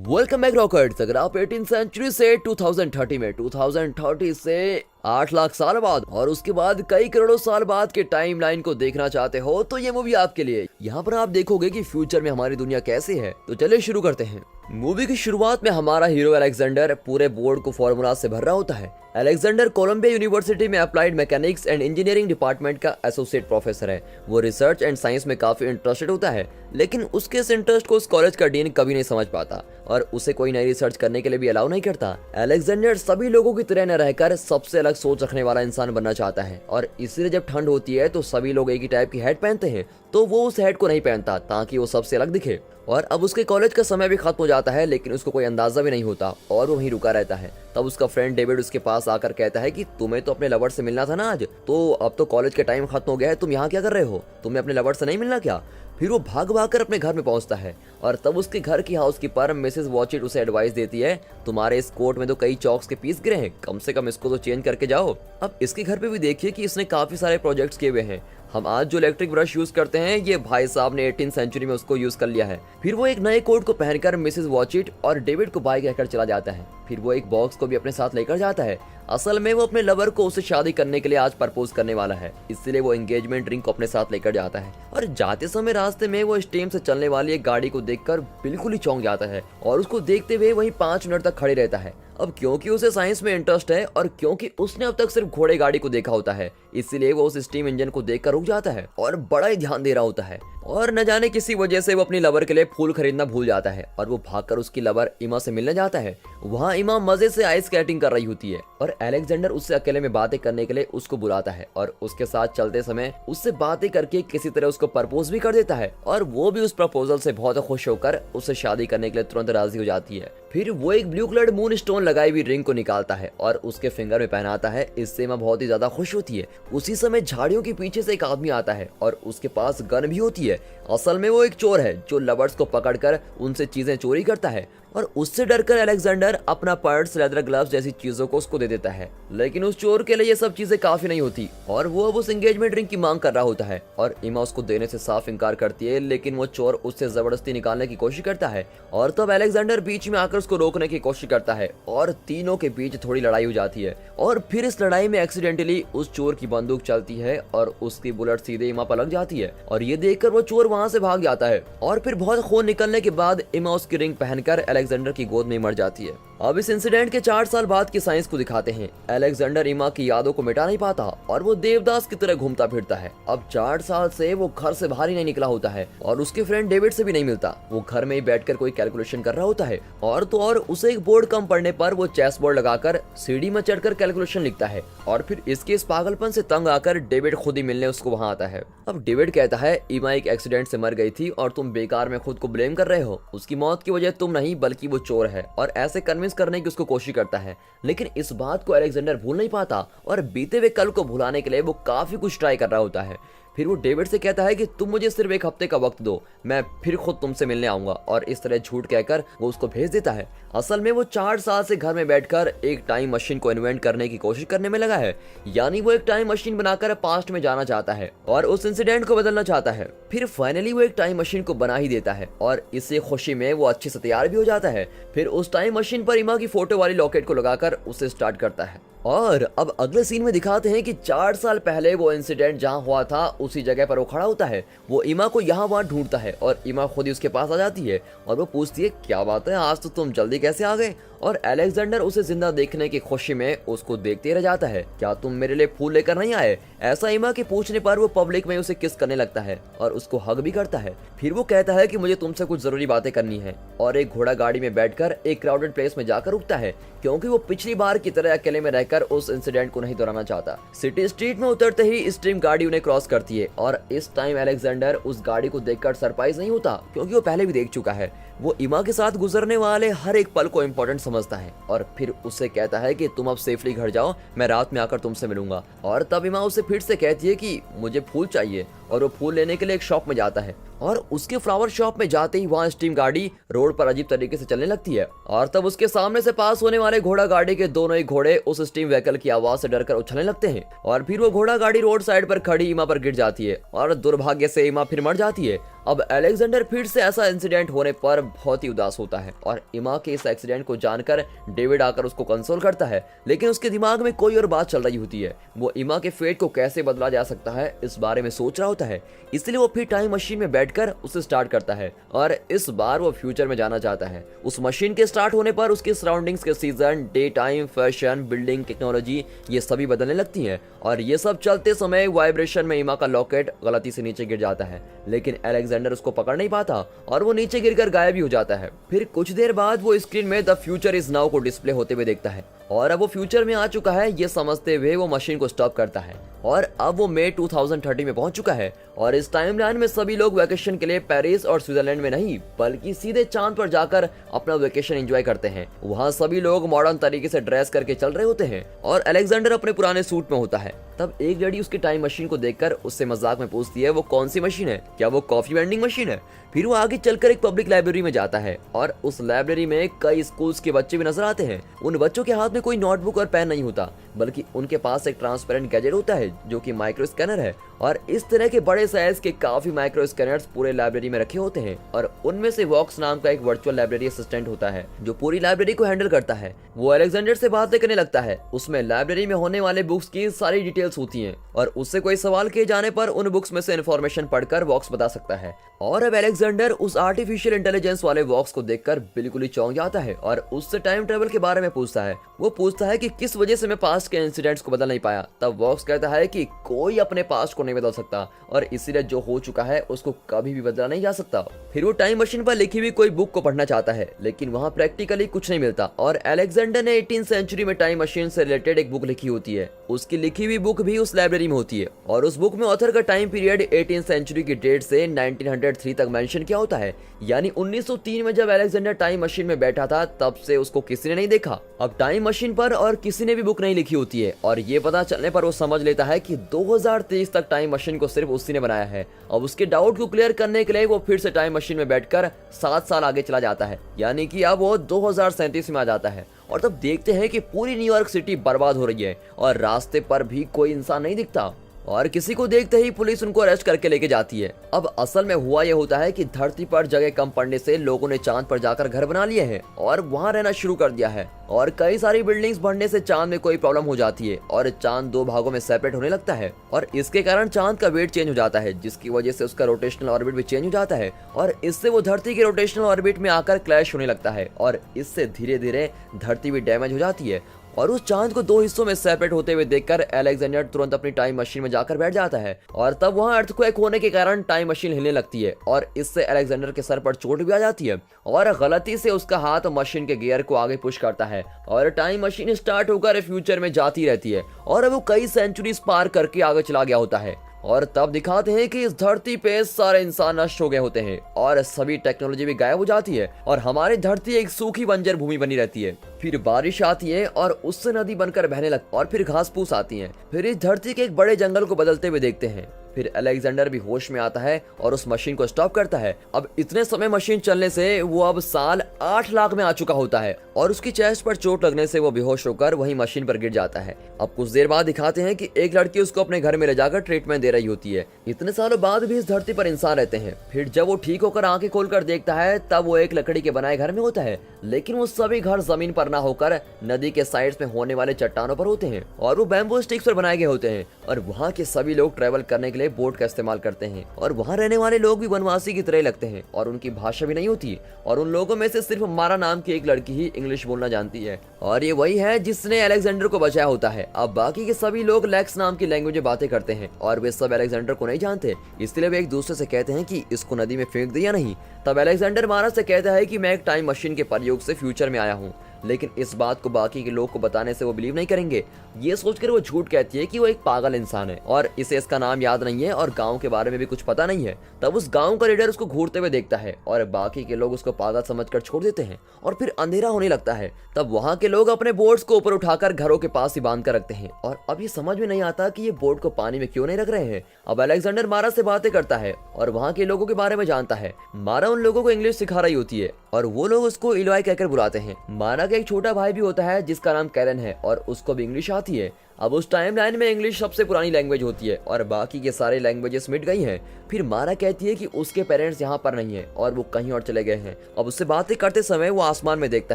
Welcome back rockets. अगर आप 18 century से 2030 में 2030 से 8 लाख साल बाद और उसके बाद कई करोड़ों साल बाद के टाइमलाइन को देखना चाहते हो तो ये मूवी आपके लिए। यहाँ पर आप देखोगे कि फ्यूचर में हमारी दुनिया कैसी है। तो चलिए शुरू करते हैं। मूवी की शुरुआत में हमारा हीरो अलेक्जेंडर पूरे बोर्ड को फॉर्मूला से भर रहा होता है। अलेक्जेंडर कोलंबिया यूनिवर्सिटी में applied mechanics and engineering department का एसोसिएट प्रोफेसर है। वो रिसर्च एंड साइंस में काफी इंटरेस्टेड होता है, लेकिन उसके इस इंटरेस्ट को उस कॉलेज का डीन कभी नहीं समझ पाता और उसे कोई नई रिसर्च करने के लिए भी अलाउ नहीं करता। अलेक्जेंडर सभी लोगों की तरह न रहकर सबसे अलग सोच रखने वाला इंसान बनना चाहता है और इसलिए जब ठंड होती है तो सभी लोग एक ही टाइप की हैट पहनते हैं, तो वो उस हैट को नहीं पहनता ताकि वो सबसे अलग दिखे। और अब उसके कॉलेज का समय भी खत्म हो जाता है, लेकिन उसको कोई अंदाजा भी नहीं होता और वो वहीं रुका रहता है। तब उसका फ्रेंड डेविड उसके पास आकर कहता है कि तुम्हें तो अपने लवर से मिलना था ना आज, तो अब तो कॉलेज का टाइम खत्म हो गया है, तुम यहाँ क्या कर रहे हो? तुम्हें अपने लवर से नहीं मिलना क्या? फिर वो भाग भाग कर अपने घर में पहुंचता है और तब उसके घर की हाउसकीपर मिसेस वॉचिट उसे एडवाइस देती है, तुम्हारे इस कोट में तो कई चॉक्स के पीस गिरे हैं, कम से कम इसको तो चेंज करके जाओ। अब इसके घर पे भी देखिए कि इसने काफी सारे प्रोजेक्ट्स किए हुए हैं। हम आज जो इलेक्ट्रिक ब्रश यूज करते हैं, ये भाई साहब ने 18 सेंचुरी में उसको यूज कर लिया है। फिर वो एक नए कोट को पहनकर मिसेस वॉचिट और डेविड को बाय कहकर चला जाता है। फिर वो एक बॉक्स को भी अपने साथ लेकर जाता है। असल में वो अपने लवर को उससे शादी करने के लिए आज प्रपोज करने वाला है, इसलिए वो एंगेजमेंट रिंग को अपने साथ लेकर जाता है। और जाते समय रास्ते में वो स्टीम से चलने वाली एक गाड़ी को देखकर बिल्कुल ही चौंक जाता है और उसको देखते हुए वहीं 5 मिनट तक खड़े रहता है। अब क्योंकि उसे साइंस में इंटरेस्ट है और क्योंकि उसने अब तक सिर्फ घोड़े गाड़ी को देखा होता है, इसलिए वो उस स्टीम इंजन को देखकर रुक जाता है और बड़ा ही ध्यान दे रहा होता है। और न जाने किसी वजह से वो अपनी लवर के लिए फूल खरीदना भूल जाता है और वो भागकर उसकी लवर इमा से मिलने जाता है। वहाँ इमा मजे से आइस स्केटिंग कर रही होती है और अलेक्जेंडर उससे अकेले में बातें करने के लिए उसको बुलाता है और उसके साथ चलते समय उससे बातें करके किसी तरह उसको प्रपोज भी कर देता है और वो भी उस प्रपोजल से बहुत खुश होकर उससे शादी करने के लिए तुरंत राजी हो जाती है। फिर वो एक ब्लू कलर्ड मून स्टोन लगाई हुई रिंग को निकालता है और उसके फिंगर में पहनाता है। इससे इमा बहुत ही ज्यादा खुश होती है। उसी समय झाड़ियों के पीछे से एक आदमी आता है और उसके पास गन भी होती है। असल में वो एक चोर है जो लवर्स को पकड़कर उनसे चीजें चोरी करता है और उससे डरकर अलेक्जेंडर अपना पर्स, लेदर ग्लव्स जैसी चीजों को उसको दे देता है। लेकिन उस चोर के लिए ये सब चीजें काफी नहीं होती और वो अब उस एंगेजमेंट रिंग की मांग कर रहा होता है और इमा उसको देने से साफ इनकार करती है, लेकिन वो चोर उससे जबरदस्ती निकालने की कोशिश करता है और तब अलेक्जेंडर बीच में आकर उसको रोकने की कोशिश करता है और तीनों के बीच थोड़ी लड़ाई हो जाती है। और फिर इस लड़ाई में एक्सीडेंटली उस चोर की बंदूक चलती है और उसकी बुलेट सीधे इमा पर लग जाती है और ये देखकर वो चोर वहां से भाग जाता है। और फिर बहुत खून निकलने के बाद इमा उसकी रिंग पहनकर अलेक्जेंडर की गोद में मर जाती है। अब इस इंसिडेंट के 4 साल बाद की साइंस को दिखाते हैं। अलेक्जेंडर इमा की यादों को मिटा नहीं पाता और वो देवदास की तरह घूमता फिरता है। अब 4 साल से वो घर से बाहर ही नहीं निकला होता है और उसके फ्रेंड डेविड से भी नहीं मिलता। वो घर में ही बैठकर कोई कैलकुलेशन कर रहा होता है और तो और उसे एक बोर्ड कम पड़ने पर वो चेस बोर्ड लगाकर सीढ़ी में चढ़कर कैलकुलेशन लिखता है। और फिर इसके इस पागलपन से तंग आकर डेविड खुद ही मिलने उसको वहां आता है। अब डेविड कहता है, इमा एक एक्सीडेंट से मर गई थी और तुम बेकार में खुद को ब्लेम कर रहे हो। उसकी मौत की वजह तुम नहीं बल्कि वो चोर है और ऐसे कन्विंस करने की उसको कोशिश करता है। लेकिन इस बात को अलेक्जेंडर भूल नहीं पाता और बीते हुए कल को भुलाने के लिए वो काफी कुछ ट्राई कर रहा होता है। फिर वो डेविड से कहता है कि तुम मुझे सिर्फ 1 हफ्ते का वक्त दो, मैं फिर खुद तुमसे मिलने आऊंगा और इस तरह झूठ कहकर वो उसको भेज देता है। असल में वो 4 साल से घर में बैठकर एक टाइम मशीन को इन्वेंट करने की कोशिश करने में लगा है, यानी वो एक टाइम मशीन बनाकर पास्ट में जाना चाहता है और उस इंसिडेंट को बदलना चाहता है। फिर फाइनली वो एक टाइम मशीन को बना ही देता है और इसी खुशी में वो अच्छे से तैयार भी हो जाता है। फिर उस टाइम मशीन पर इमा की फोटो वाली लॉकेट को लगाकर उसे स्टार्ट करता है। और अब अगले सीन में दिखाते हैं कि 4 साल पहले वो इंसिडेंट जहां हुआ था उसी जगह पर वो खड़ा होता है। वो इमा को यहाँ वहां ढूंढता है और इमा खुद ही उसके पास आ जाती है और वो पूछती है, क्या बात है, आज तो तुम जल्दी कैसे आ गए? और अलेक्जेंडर उसे जिंदा देखने की खुशी में उसको देखते रह जाता है। क्या तुम मेरे लिए फूल लेकर नहीं आए? ऐसा इमा के पूछने पर वो पब्लिक में उसे किस करने लगता है और उसको हग भी करता है। फिर वो कहता है कि मुझे तुमसे कुछ जरूरी बातें करनी है और एक घोड़ा गाड़ी में बैठकर एक क्राउडेड प्लेस में जाकर रुकता है, क्योंकि वो पिछली बार की तरह अकेले में रहकर उस इंसिडेंट को नहीं दोहराना चाहता। सिटी स्ट्रीट में उतरते ही स्ट्रीम गाड़ी उन्हें क्रॉस करती है और इस टाइम अलेक्जेंडर उस गाड़ी को देखकर सरप्राइज नहीं होता, क्योंकि वो पहले भी देख चुका है। वो इमा के साथ गुजरने वाले हर एक पल को इम्पोर्टेंट समझता है और फिर उससे कहता है कि तुम अब सेफली घर जाओ, मैं रात में आकर तुमसे मिलूंगा। और तब इमा उसे फिर से कहती है कि मुझे फूल चाहिए और वो फूल लेने के लिए एक शॉप में जाता है और उसके फ्लावर शॉप में जाते ही वहाँ स्टीम गाड़ी रोड पर अजीब तरीके से चलने लगती है और तब उसके सामने से पास होने वाले घोड़ा गाड़ी के दोनों ही घोड़े उस स्टीम व्हीकल की आवाज से डरकर उछलने लगते हैं और फिर वो घोड़ा गाड़ी रोड साइड पर खड़ी इमा पर गिर जाती है और दुर्भाग्य से इमा फिर मर जाती है। अब अलेक्जेंडर फिर से ऐसा इंसिडेंट होने पर बहुत ही उदास होता है और इमा के इस एक्सीडेंट को जानकर डेविड आकर उसको कंसोल करता है, लेकिन उसके दिमाग में कोई और बात चल रही होती है। वो इमा के फेट को कैसे बदला जा सकता है इस बारे में सोच रहा होता है, इसलिए वो फिर टाइम मशीन में बैठकर उसे स्टार्ट करता है और इस बार वो फ्यूचर में जाना चाहता है। उस मशीन के स्टार्ट होने पर उसके सराउंडिंग्स के season, day time, fashion, building, technology ये सभी बदलने लगती हैं और ये सब चलते समय वाइब्रेशन में इमा का लॉकेट गलती से नीचे गिर जाता है, लेकिन अलेक्जेंडर उसको पकड़ नहीं पाता और वो नीचे गिरकर गायब भी हो जाता है। फिर कुछ देर बाद वो स्क्रीन में द फ्यूचर इज नाउ को डिस्प्ले होते हुए देखता है और अब वो फ्यूचर में आ चुका है ये समझते हुए वो मशीन को स्टॉप करता है और अब वो मई 2030 में पहुंच चुका है और इस टाइमलाइन में सभी लोग वेकेशन के लिए पेरिस और स्विट्जरलैंड में नहीं बल्कि सीधे चांद पर जाकर अपना वेकेशन एंजॉय करते हैं। वहाँ सभी लोग मॉडर्न तरीके से ड्रेस करके चल रहे होते हैं और अलेक्जेंडर अपने पुराने सूट में होता है। तब एक लड़की उसकी टाइम मशीन को देखकर उससे मजाक में पूछती है वो कौन सी मशीन है, क्या वो कॉफी वेंडिंग मशीन है। फिर वो आगे चलकर एक पब्लिक लाइब्रेरी में जाता है और उस लाइब्रेरी में कई स्कूल्स के बच्चे भी नजर आते हैं। उन बच्चों के हाथ में कोई नोटबुक और पेन नहीं होता बल्कि उनके पास एक ट्रांसपेरेंट गैजेट होता है जो कि माइक्रो स्कैनर है और इस तरह के बड़े साइज के काफी माइक्रो स्कैनर्स पूरे लाइब्रेरी में रखे होते हैं और उनमें से वॉक्स नाम का एक वर्चुअल लाइब्रेरी असिस्टेंट होता है जो पूरी लाइब्रेरी को हैंडल करता है। वो अलेक्जेंडर से बातें करने लगता है। उसमें लाइब्रेरी में होने वाले बुक्स की सारी डिटेल्स होती हैं और उससे कोई सवाल किए जाने पर उन बुक्स में से इन्फॉर्मेशन पढ़कर वॉक्स बता सकता है। और अब अलेक्जेंडर उस आर्टिफिशियल इंटेलिजेंस वाले वॉक्स को देखकर बिल्कुल ही चौंक जाता है और उससे टाइम ट्रेवल के बारे में पूछता है। वो पूछता है कि किस वजह से मैं पास्ट के इंसिडेंट्स को बदल नहीं पाया। तब वॉक्स कहता है कि कोई अपने पास्ट को नहीं बदल सकता और इसीलिए जो हो चुका है उसको कभी भी बदला नहीं जा सकता। फिर वो टाइम मशीन पर लिखी हुई कोई बुक को पढ़ना चाहता है लेकिन वहाँ प्रैक्टिकली कुछ नहीं मिलता और अलेक्जेंडर ने 18th सेंचुरी में टाइम मशीन से रिलेटेड एक बुक लिखी होती है। उसकी लिखी हुई बुक भी उस लाइब्रेरी में होती है और उस बुक में ऑथर का टाइम पीरियड 18th सेंचुरी की डेट से 1903 तक मेंशन किया होता है, यानी 1903 में जब अलेक्जेंडर टाइम मशीन में बैठा था तब से उसको किसी ने नहीं देखा। अब टाइम मशीन पर और किसी ने भी बुक नहीं लिखी होती है और ये पता चलने पर वो समझ लेता है कि 2023 तक टाइम मशीन को सिर्फ उसी ने बनाया है। अब उसके डाउट को क्लियर करने के लिए वो फिर से टाइम मशीन में बैठकर 7 साल आगे चला जाता है, यानी कि अब वो 2037 में आ जाता है और तब देखते हैं कि पूरी न्यूयॉर्क सिटी बर्बाद हो रही है और रास्ते पर भी कोई इंसान नहीं दिखता और किसी को देखते ही पुलिस उनको अरेस्ट करके लेके जाती है। अब असल में हुआ ये होता है कि धरती पर जगह कम पड़ने से लोगों ने चांद पर जाकर घर बना लिए हैं और वहां रहना शुरू कर दिया है और कई सारी बिल्डिंग्स बढ़ने से चांद में कोई प्रॉब्लम हो जाती है और चांद 2 भागों में सेपरेट होने लगता है और इसके कारण चांद का वेट चेंज हो जाता है जिसकी वजह से उसका रोटेशनल ऑर्बिट भी चेंज हो जाता है और इससे वो धरती के रोटेशनल ऑर्बिट में आकर क्लैश होने लगता है और इससे धीरे धीरे धरती भी डैमेज हो जाती है और उस चांद को 2 हिस्सों में सेपरेट होते हुए देखकर अलेक्जेंडर तुरंत अपनी टाइम मशीन में जाकर बैठ जाता है और तब वहां अर्थक्वेक होने के कारण टाइम मशीन हिलने लगती है और इससे अलेक्जेंडर के सर पर चोट भी आ जाती है और गलती से उसका हाथ मशीन के गियर को आगे पुश करता है और टाइम मशीन स्टार्ट होकर फ्यूचर में जाती रहती है और अब वो कई सेंचुरीज पार करके आगे चला गया होता है और तब दिखाते हैं कि इस धरती पे सारे इंसान नष्ट हो गए होते हैं और सभी टेक्नोलॉजी भी गायब हो जाती है और हमारी धरती एक सूखी बंजर भूमि बनी रहती है। फिर बारिश आती है और उससे नदी बनकर बहने लगती और फिर घास फूस आती है। फिर इस धरती के एक बड़े जंगल को बदलते हुए देखते हैं। फिर अलेक्जेंडर भी होश में आता है और उस मशीन को स्टॉप करता है। अब इतने समय मशीन चलने से वो अब साल 8 लाख में आ चुका होता है और उसकी चेस्ट पर चोट लगने से वो बेहोश होकर वही मशीन पर गिर जाता है। अब कुछ देर बाद दिखाते हैं कि एक लड़की उसको अपने घर में ले जाकर ट्रीटमेंट दे रही होती है। इतने सालों बाद भी इस धरती पर इंसान रहते हैं। फिर जब वो ठीक होकर आंखें खोलकर देखता है तब वो एक लकड़ी के बनाए घर में होता है, लेकिन वो सभी घर जमीन पर ना होकर नदी के साइड्स में होने वाले चट्टानों पर होते हैं और वो बैम्बू स्टिक्स पर बनाए गए होते हैं और वहाँ के सभी लोग ट्रेवल करने के लिए बोट का इस्तेमाल करते हैं और वहाँ रहने वाले लोग भी वनवासी की तरह लगते हैं और उनकी भाषा भी नहीं होती और उन लोगों में से सिर्फ मारा नाम की एक लड़की ही इंग्लिश बोलना जानती है और ये वही है जिसने अलेक्जेंडर को बचाया होता है। अब बाकी के सभी लोग लेक्स नाम की लैंग्वेज में बातें करते हैं और वे सब अलेक्जेंडर को नहीं जानते, इसलिए वे एक दूसरे से कहते हैं कि इसको नदी में फेंक दे या नहीं। तब अलेक्जेंडर मारा से कहता है कि मैं एक टाइम मशीन के प्रयोग से फ्यूचर में आया हूँ, लेकिन इस बात को बाकी के लोग को बताने से वो बिलीव नहीं करेंगे। ये सोचकर वो झूठ कहती है कि वो एक पागल इंसान है और इसे इसका नाम याद नहीं है और गांव के बारे में भी कुछ पता नहीं है। तब उस गांव का लीडर उसको घूरते हुए देखता है और बाकी के लोग उसको पागल समझकर छोड़ देते हैं और फिर अंधेरा होने लगता है। तब वहाँ के लोग अपने बोट्स को ऊपर उठाकर घरों के पास ही बांध कर रखते हैं और अब ये समझ में नहीं आता कि ये बोट को पानी में क्यों नहीं रख रहे हैं। अब अलेक्जेंडर मारा से बातें करता है और वहाँ के लोगों के बारे में जानता है। मारा उन लोगों को इंग्लिश सिखा रही होती है और वो लोग उसको इलोय कहकर बुलाते हैं। मारा का एक छोटा भाई भी होता है जिसका नाम कैलन है और उसको भी इंग्लिश आती है। अब उस टाइमलाइन में इंग्लिश सबसे पुरानी लैंग्वेज होती है और बाकी के सारे लैंग्वेजेस मिट गई हैं। फिर मारा कहती है कि उसके पेरेंट्स यहाँ पर नहीं है और वो कहीं और चले गए हैं। अब उससे बातें करते समय वो आसमान में देखता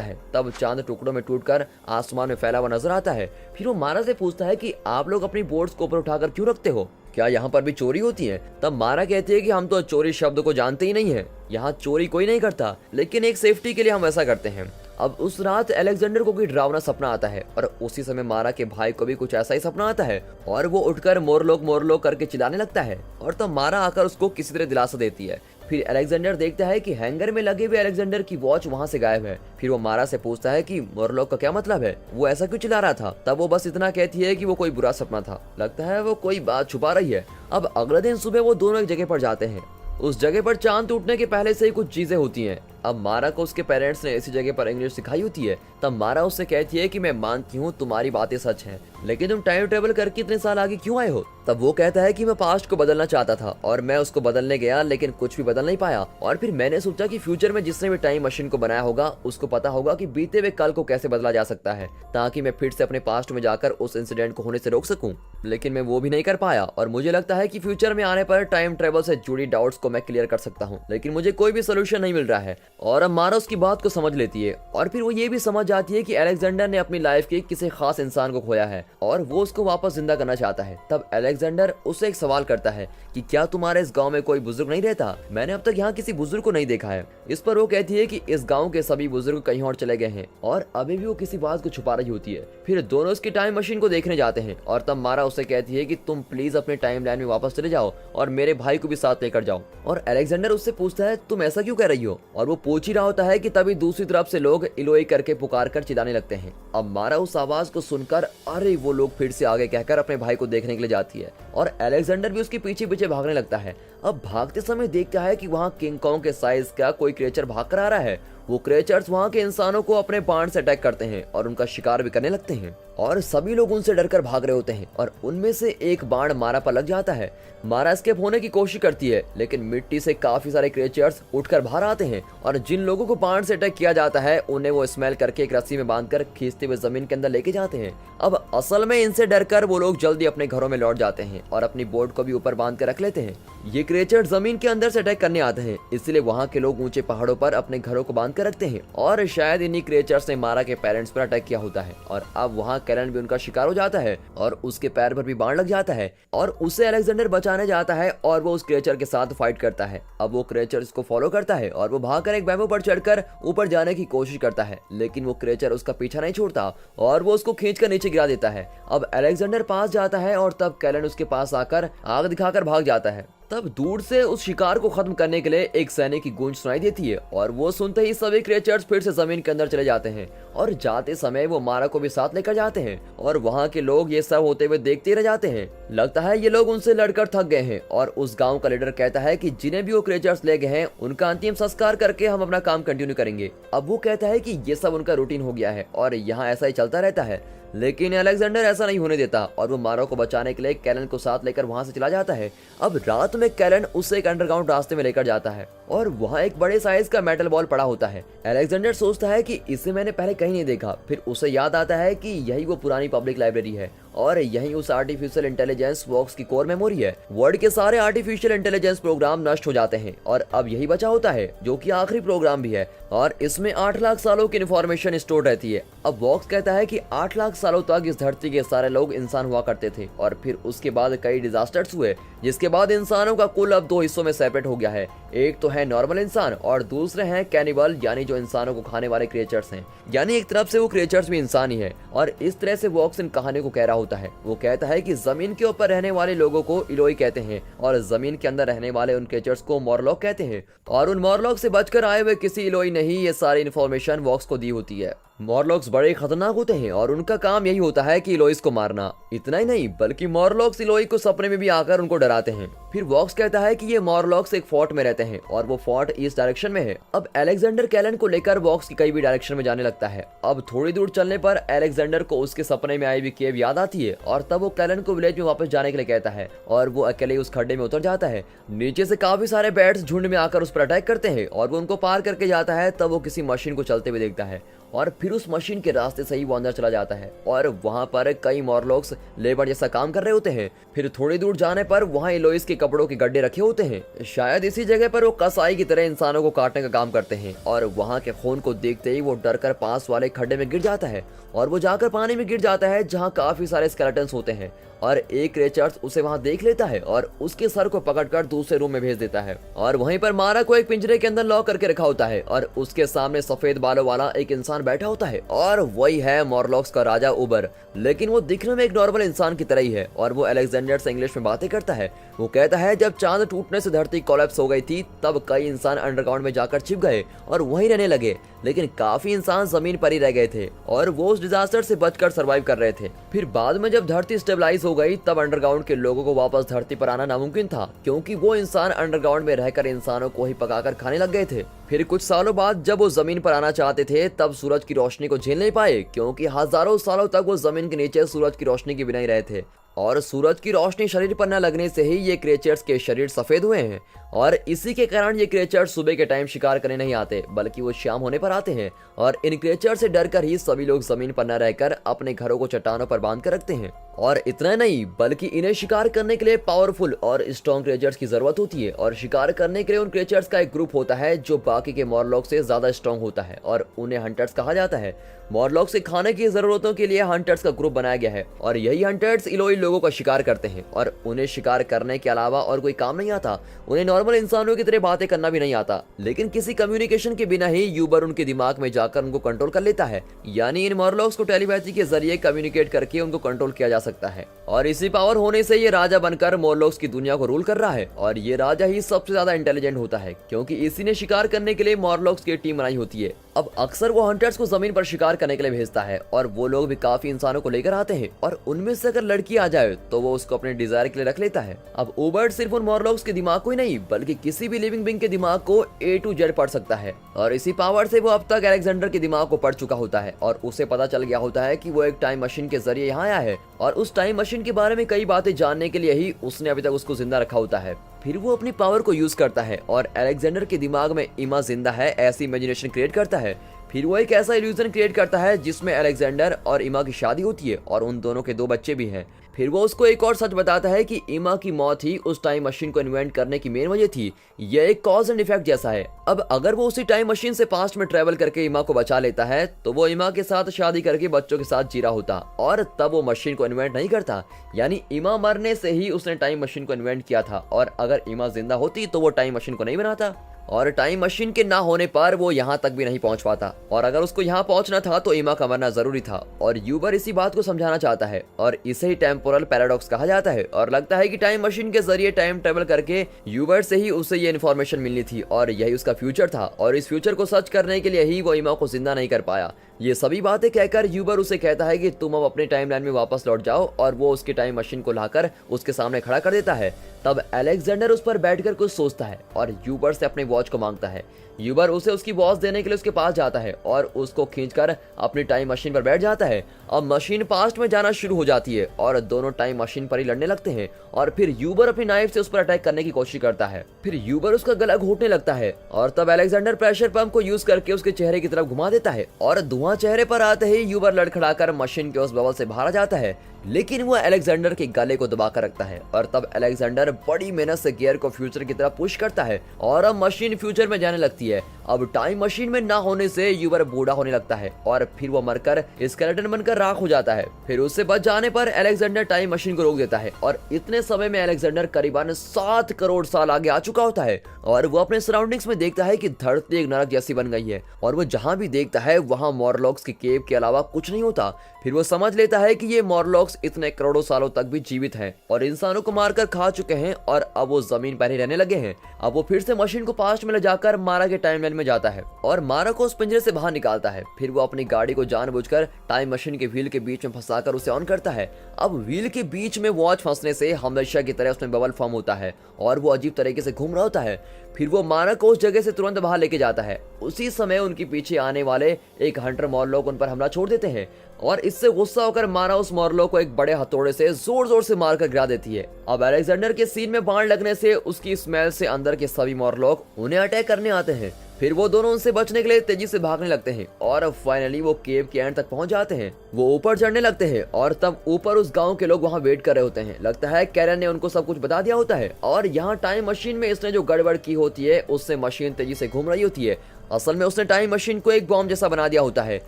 है, तब चांद टुकड़ों में टूटकर आसमान में फैला हुआ नजर आता है। फिर वो मारा से पूछता है कि आप लोग अपनी बोट्स को ऊपर उठाकर क्यों रखते हो, क्या यहाँ पर भी चोरी होती है? तब मारा कहती है कि हम तो चोरी शब्द को जानते ही नहीं है, यहाँ चोरी कोई नहीं करता, लेकिन एक सेफ्टी के लिए हम ऐसा करते हैं। अब उस रात अलेक्जेंडर को कोई डरावना सपना आता है और उसी समय मारा के भाई को भी कुछ ऐसा ही सपना आता है और वो उठकर मोरलोक करके चिल्लाने लगता है और तब मारा आकर उसको किसी तरह दिलासा देती है। फिर अलेक्जेंडर देखता है कि हैंगर में लगे हुए अलेक्जेंडर की वॉच वहां से गायब है। फिर वो मारा से पूछता है कि मोरलोक का क्या मतलब है, वो ऐसा क्यों चिल्ला रहा था? तब वो बस इतना कहती है कि वो कोई बुरा सपना था, लगता है वो कोई बात छुपा रही है। अब अगले दिन सुबह वो दोनों एक जगह पर जाते हैं। उस जगह पर चांद टूटने के पहले से ही कुछ चीजें होती हैं। अब मारा को उसके पेरेंट्स ने ऐसी जगह पर इंग्लिश सिखाई होती है। तब मारा उससे कहती है कि मैं मानती हूँ तुम्हारी बातें सच हैं, लेकिन तुम टाइम ट्रेवल करके इतने साल आगे क्यों आए हो? तब वो कहता है कि मैं पास्ट को बदलना चाहता था और मैं उसको बदलने गया लेकिन कुछ भी बदल नहीं पाया। और फिर मैंने सोचा कि फ्यूचर में जिसने भी टाइम मशीन को बनाया होगा उसको पता होगा कि बीते हुए कल को कैसे बदला जा सकता है, ताकि मैं फिर से अपने पास्ट में जाकर उस इंसिडेंट को होने से रोक सकूं। लेकिन मैं वो भी नहीं कर पाया और मुझे लगता है कि फ्यूचर में आने पर टाइम ट्रेवल से जुड़ी डाउट्स को मैं क्लियर कर सकता हूँ, लेकिन मुझे कोई भी सोल्यूशन नहीं मिल रहा है। और अब मारा उसकी बात को समझ लेती है और फिर वो ये भी समझ जाती है कि अलेक्जेंडर ने अपनी लाइफ के किसी खास इंसान को खोया है और वो उसको वापस जिंदा करना चाहता है। तब अलेक्जेंडर उससे एक सवाल करता है कि क्या तुम्हारे इस गांव में कोई बुजुर्ग नहीं रहता? मैंने अब तक यहाँ किसी बुजुर्ग को नहीं देखा है। इस पर वो कहती है कि इस गांव के सभी बुजुर्ग कहीं और चले गए हैं और अभी भी वो किसी बात को छुपा रही होती है। फिर दोनों उसकी टाइम मशीन को देखने जाते हैं और तब मारा उससे कहती है कि तुम प्लीज अपने टाइम लाइन में वापस चले जाओ और मेरे भाई को भी साथ लेकर जाओ। और अलेक्जेंडर उससे पूछता है तुम ऐसा क्यों कर रही हो? और वो पूछ ही रहा होता है कि तभी दूसरी तरफ से लोग इलोई करके पुकार कर चिल्लाने लगते हैं। अब मारा उस आवाज को सुनकर अरे वो लोग फिर से आगे कहकर अपने भाई को देखने के लिए जाती है और अलेक्जेंडर भी उसके पीछे पीछे भागने लगता है। अब भागते समय देखता है कि वहाँ किंग कॉन्ग के साइज का कोई क्रिएचर भाग कर आ रहा है। वो क्रिएचर्स वहाँ के इंसानों को अपने बाण से अटैक करते हैं और उनका शिकार भी करने लगते हैं और सभी लोग उनसे डरकर भाग रहे होते हैं और उनमें से एक बाण मारा पर लग जाता है। मारा एस्केप होने की कोशिश करती है लेकिन मिट्टी से काफी सारे क्रिएचर्स उठकर बाहर आते हैं और जिन लोगों को बाण से अटैक किया जाता है उन्हें वो स्मेल करके एक रस्सी में बांधकर खींचते हुए जमीन के अंदर लेके जाते हैं। अब असल में इनसे डरकर वो लोग जल्दी अपने घरों में लौट जाते हैं और अपनी बोट को भी ऊपर बांध कर रख लेते हैं। ये क्रिएचर जमीन के अंदर से अटैक करने आते हैं, इसलिए वहाँ के लोग ऊंचे पहाड़ों पर अपने घरों को बांध कर रखते हैं और शायद इन्हीं क्रिएचर्स ने मारा के पेरेंट्स पर अटैक किया होता है। और अब वहाँ कैलन भी उनका शिकार हो जाता है और उसके पैर पर भी बाण लग जाता है और उसे अलेक्जेंडर बचाने जाता है और वो उस क्रिएचर के साथ फाइट करता है। अब वो क्रिएचर इसको फॉलो करता है और वो भागकर एक बैम्बू पर चढ़कर ऊपर जाने की कोशिश करता है, लेकिन वो क्रिएचर उसका पीछा नहीं छोड़ता और वो उसको खींचकर नीचे गिरा देता है। अब अलेक्जेंडर पास जाता है और तब कैलन उसके पास आकर आग दिखाकर भाग जाता है। तब दूर से उस शिकार को खत्म करने के लिए एक सैनिक की गूंज सुनाई देती है और वो सुनते ही सभी क्रिएचर्स फिर से जमीन के अंदर चले जाते हैं और जाते समय वो मारा को भी साथ लेकर जाते हैं और वहाँ के लोग ये सब होते हुए देखते रह जाते हैं। लगता है ये लोग उनसे लड़कर थक गए हैं और उस गांव का लीडर कहता है कि जिन्हें भी वो क्रिएचर्स ले गए हैं उनका अंतिम संस्कार करके हम अपना काम कंटिन्यू करेंगे। अब वो कहता है कि ये सब उनका रूटीन हो गया है और यहाँ ऐसा ही चलता रहता है, लेकिन अलेक्जेंडर ऐसा नहीं होने देता और वो मारा को बचाने के लिए कैलन को साथ लेकर वहां से चला जाता है। अब रात में कैलन उसे एक अंडरग्राउंड रास्ते में लेकर जाता है और वहाँ एक बड़े साइज का मेटल बॉल पड़ा होता है। अलेक्जेंडर सोचता है कि इसे मैंने पहले कहीं नहीं देखा। फिर उसे याद आता है कि यही वो पुरानी पब्लिक लाइब्रेरी है और यही उस आर्टिफिशियल इंटेलिजेंस वॉक्स की कोर मेमोरी है। वर्ल्ड के सारे आर्टिफिशियल इंटेलिजेंस प्रोग्राम नष्ट हो जाते हैं और अब यही बचा होता है जो कि आखिरी प्रोग्राम भी है और इसमें 8 लाख सालों की इन्फॉर्मेशन स्टोर रहती है। अब वॉक्स कहता है कि 8 लाख सालों तक इस धरती के सारे लोग इंसान हुआ करते थे और फिर उसके बाद कई डिजास्टर्स हुए, जिसके बाद इंसानों का कुल अब 2 हिस्सों में सेपरेट हो गया है। एक तो है नॉर्मल इंसान और दूसरे हैं कैनिबल, यानी जो इंसानों को खाने वाले क्रिएचर्स हैं। यानी एक तरफ से वो क्रिएचर्स भी इंसान ही है और इस तरह से वॉक्स इन कहानी को कह रहा होता है। वो कहता है कि जमीन के ऊपर रहने वाले लोगों को इलोई कहते हैं और जमीन के अंदर रहने वाले उन क्रिएचर्स को मोरलॉक कहते हैं और उन मोरलॉक से बचकर आए हुए किसी इलोई ने ही ये सारी इन्फॉर्मेशन वॉक्स को दी होती है। मोरलॉक्स बड़े खतरनाक होते हैं और उनका काम यही होता है कि इलोइस को मारना। इतना ही नहीं बल्कि मोरलॉक्स इलोई को सपने में भी आकर उनको डराते हैं। फिर वॉक्स कहता है कि ये मोरलॉक्स एक फोर्ट में रहते हैं और वो फोर्ट ईस्ट डायरेक्शन में है। अब अलेक्जेंडर कैलन को लेकर वॉक्स की कई भी डायरेक्शन में जाने लगता है। अब थोड़ी दूर चलने पर अलेक्जेंडर को उसके सपने में आई हुई केव याद आती है और तब वो कैलन को विलेज में वापस जाने के लिए कहता है और वो अकेले उस खड्डे में उतर जाता है। नीचे से काफी सारे बैट्स झुंड में आकर उस पर अटैक करते हैं और वो उनको पार करके जाता है। तब वो किसी मशीन को चलते हुए देखता है और फिर उस मशीन के रास्ते से ही वो अंदर चला जाता है और वहाँ पर कई मॉर्लॉक्स लेबर जैसा काम कर रहे होते हैं। फिर थोड़ी दूर जाने पर वहाँ इलोइस के कपड़ों के गड्ढे रखे होते हैं। शायद इसी जगह पर वो कसाई की तरह इंसानों को काटने का काम करते हैं और वहाँ के खून को देखते ही वो डरकर पास वाले खड्डे में गिर जाता है और वो जाकर पानी में गिर जाता है जहाँ काफी सारे स्केलेटन्स होते हैं और एक क्रीचर्स उसे वहाँ देख लेता है और उसके सर को पकड़कर दूसरे रूम में भेज देता है और वहीं पर मारा को एक पिंजरे के अंदर लॉक करके रखा होता है और उसके सामने सफेद बालों वाला एक इंसान बैठा होता है और वही है मॉर्लॉक्स का राजा उबर। लेकिन वो दिखने में एक नॉर्मल इंसान की तरह ही है और वो अलेक्जेंडर से इंग्लिश में बातें करता है। वो कहता है जब चांद टूटने से धरती कोलैप्स हो गई थी तब कई इंसान अंडरग्राउंड में जाकर छिप गए और वहीं रहने लगे, लेकिन काफी इंसान जमीन पर ही रह गए थे और वो उस डिजास्टर से बचकर सरवाइव कर रहे थे। फिर बाद में जब धरती स्टेबलाइज हो गई तब अंडरग्राउंड के लोगों को वापस धरती पर आना नामुमकिन था क्योंकि वो इंसान अंडरग्राउंड में रहकर इंसानों को ही पकाकर खाने लग गए थे। फिर कुछ सालों बाद जब वो जमीन पर आना चाहते थे तब सूरज की रोशनी को झेल नहीं पाए क्योंकि हजारों सालों तक वो जमीन के नीचे सूरज की रोशनी के बिना ही रहे थे और सूरज की रोशनी शरीर पर न लगने से ही ये क्रिएचर्स के शरीर सफेद हुए हैं और इसी के कारण ये क्रिएचर्स सुबह के टाइम शिकार करने नहीं आते बल्कि वो शाम होने पर आते हैं और इन क्रिएचर्स से डरकर ही सभी लोग जमीन पर न रहकर अपने घरों को चट्टानों पर बांध कर रखते हैं। और इतना नहीं बल्कि इन्हें शिकार करने के लिए पावरफुल और स्ट्रॉन्ग क्रिएचर्स की जरूरत होती है और शिकार करने के लिए उन क्रिएचर्स का एक ग्रुप होता है जो बाकी के मॉर्लॉक से ज्यादा स्ट्रॉन्ग होता है और उन्हें हंटर्स कहा जाता है। मॉर्लॉक से खाने की जरूरतों के लिए हंटर्स का ग्रुप बनाया गया है और यही हंटर्स इलोई लोगों का शिकार करते हैं और उन्हें शिकार करने के अलावा और कोई काम नहीं आता। उन्हें नॉर्मल इंसानों की तरह बातें करना भी नहीं आता, लेकिन किसी कम्युनिकेशन के बिना ही यूबर उनके दिमाग में जाकर उनको कंट्रोल कर लेता है। यानी इन मॉर्लॉक्स को टेलीपैथी के जरिए कम्युनिकेट करके उनको कंट्रोल किया जा सकता है और इसी पावर होने से ये राजा बनकर मॉर्लॉक्स की दुनिया को रूल कर रहा है और ये राजा ही सबसे ज्यादा इंटेलिजेंट होता है क्योंकि इसी ने शिकार करने के लिए मॉर्लॉक्स की टीम बनाई होती है। अब अक्सर वो हंटर्स को जमीन पर शिकार करने के लिए भेजता है और वो लोग भी काफी इंसानों को लेकर आते हैं और उनमें से अगर लड़की आ जाए तो वो उसको अपने डिजायर के लिए रख लेता है। अब उबर्ट सिर्फ उन मॉर्लॉक्स के दिमाग को ही नहीं बल्कि किसी भी लिविंग बीइंग के दिमाग को A to Z पढ़ सकता है और इसी पावर से वो अब तक अलेक्जेंडर के दिमाग को पढ़ चुका होता है और उसे पता चल गया होता है कि वो एक टाइम मशीन के जरिए यहाँ आया है और उस टाइम मशीन के बारे में कई बातें जानने के लिए ही उसने अभी तक उसको जिंदा रखा होता है। फिर वो अपनी पावर को यूज करता है और अलेक्जेंडर के दिमाग में इमा जिंदा है ऐसी इमेजिनेशन क्रिएट करता है। फिर वो एक ऐसा इल्यूजन क्रिएट करता है जिसमें अलेक्जेंडर और इमा की शादी होती है और उन दोनों के 2 बच्चे भी हैं। फिर वो उसको एक और सच बताता है कि इमा की मौत ही उस टाइम मशीन को इन्वेंट करने की मेन वजह थी। यह एक कॉज एंड इफेक्ट जैसा है। अब अगर वो उसी टाइम मशीन से पास्ट में ट्रेवल करके इमा को बचा लेता है तो वो इमा के साथ शादी करके बच्चों के साथ जी रहा होता और तब वो मशीन को इन्वेंट नहीं करता। यानी इमा मरने से ही उसने टाइम मशीन को इन्वेंट किया था और अगर इमा जिंदा होती तो वो टाइम मशीन को नहीं बनाता और टाइम मशीन के ना होने पर वो यहाँ तक भी नहीं पहुँच पाता और अगर उसको यहाँ पहुँचना था तो इमा का मरना जरूरी था और यूबर इसी बात को समझाना चाहता है और इसे ही टेम्पोरल पैराडॉक्स कहा जाता है और लगता है कि टाइम मशीन के जरिए टाइम ट्रेवल करके यूबर से ही उसे ये इन्फॉर्मेशन मिलनी थी और यही उसका फ्यूचर था और इस फ्यूचर को सच करने के लिए ही वो इमा को जिंदा नहीं कर पाया। ये सभी बातें कहकर यूबर उसे कहता है कि तुम अब अपने टाइमलाइन में वापस लौट जाओ और वो उसके टाइम मशीन को लाकर उसके सामने खड़ा कर देता है। तब अलेक्जेंडर उस पर बैठकर कुछ सोचता है और यूबर से अपने वॉच को मांगता है। यूबर उसे उसकी वॉच देने के लिए उसके पास जाता है और उसको खींचकर अपनी टाइम मशीन पर बैठ जाता है। अब मशीन पास्ट में जाना शुरू हो जाती है और दोनों टाइम मशीन पर ही लड़ने लगते हैं और फिर यूबर अपनी नाइफ से उस पर अटैक करने की कोशिश करता है। फिर यूबर उसका गला घोटने लगता है और तब अलेक्जेंडर प्रेशर पंप को यूज करके उसके चेहरे की तरफ घुमा देता है और धुआं चेहरे पर आते ही यूबर लड़खड़ाकर मशीन के उस बबल से बाहर आ जाता है, लेकिन वो अलेक्जेंडर के गले को दबाकर रखता है और तब अलेक्जेंडर बड़ी मेहनत से गियर को फ्यूचर की तरफ पुश करता है और अब मशीन फ्यूचर में जाने लगती है। अब टाइम मशीन में ना होने से यूबर बूढ़ा होने लगता है और फिर वो मरकर स्केलेटन बनकर राख हो जाता है। फिर उससे बच जाने पर अलेक्जेंडर टाइम मशीन को रोक देता है और इतने समय में अलेक्जेंडर करीबन 7 करोड़ साल आगे आ चुका होता है और वो अपने सराउंडिंग्स में देखता है कि धरती एक नरक जैसी बन गई है और वो जहाँ भी देखता है वहाँ मॉर्लॉक्स के केव के अलावा कुछ नहीं होता। फिर वो समझ लेता है कि ये मॉर्लॉक्स इतने करोड़ों सालों तक भी जीवित हैं और इंसानों को मारकर खा चुके हैं और अब वो जमीन पर ही रहने लगे हैं। अब वो फिर से मशीन को पास्ट में ले जाकर मारा के टाइमलाइन में जाता है और मारा को उस पिंजरे से बाहर निकालता है। फिर वो अपनी गाड़ी को जानबूझकर टाइम मशीन के व्हील के बीच में फंसाकर उसे ऑन करता है। अब व्हील के बीच में वॉच फंसने से हमेशा की तरह उसमें बबल फॉर्म होता है और वो अजीब तरीके से घूम रहा होता है। फिर वो मारा को उस जगह से तुरंत बाहर लेके जाता है। उसी समय उनके पीछे आने वाले एक हंटर मॉर्लॉक उन पर हमला छोड़ देते हैं और इससे गुस्सा होकर मारा उस मॉर्लॉक को एक बड़े हथौड़े से जोर जोर से मारकर गिरा देती है। अब अलेक्जेंडर के सीन में बाण लगने से उसकी स्मेल से अंदर के सभी मॉर्लॉक उन्हें अटैक करने आते हैं। फिर वो दोनों उनसे बचने के लिए तेजी से भागने लगते हैं और फाइनली वो केव के एंड तक पहुंच जाते हैं। वो ऊपर चढ़ने लगते हैं और तब ऊपर उस गांव के लोग वहां वेट कर रहे होते हैं। लगता है कैरन ने उनको सब कुछ बता दिया होता है और यहाँ टाइम मशीन में इसने जो गड़बड़ की होती है उससे मशीन तेजी से घूम रही होती है। असल में उसने टाइम मशीन को एक बॉम्ब जैसा बना दिया होता है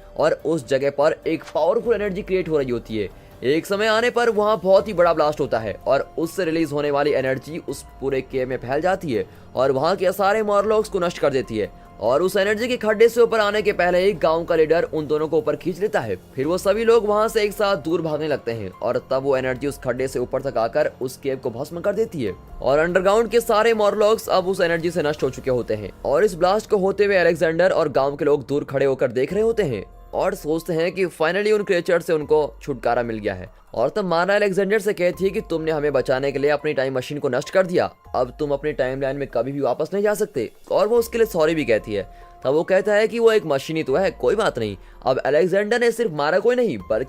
और उस जगह पर एक पावरफुल एनर्जी क्रिएट हो रही होती है। एक समय आने पर वहाँ बहुत ही बड़ा ब्लास्ट होता है और उससे रिलीज होने वाली एनर्जी उस पूरे केव में फैल जाती है और वहाँ के सारे मॉर्लॉक्स को नष्ट कर देती है। और उस एनर्जी के खड्डे से ऊपर आने के पहले ही गांव का लीडर उन दोनों को ऊपर खींच लेता है। फिर वो सभी लोग वहां से एक साथ दूर भागने लगते हैं और तब वो एनर्जी उस खड्डे से ऊपर तक आकर उस केव को भस्म कर देती है और अंडरग्राउंड के सारे मॉर्लॉक्स अब उस एनर्जी से नष्ट हो चुके होते हैं। और इस ब्लास्ट को होते हुए अलेक्जेंडर और गांव के लोग दूर खड़े होकर देख रहे होते हैं और सोचते हैं कि फाइनली उन क्रिएचर से उनको छुटकारा मिल गया है। और तब माना अलेक्जेंडर से कहती है कि तुमने हमें बचाने के लिए अपनी टाइम मशीन को नष्ट कर दिया, अब तुम अपनी टाइमलाइन में कभी भी वापस नहीं जा सकते। और वो उसके लिए सॉरी भी कहती है। तब वो कहता है कि वो एक मशीन ही तो है, कोई बात नहीं। अब अलेक्जेंडर ने सिर्फ मारा कोई नहीं बल्कि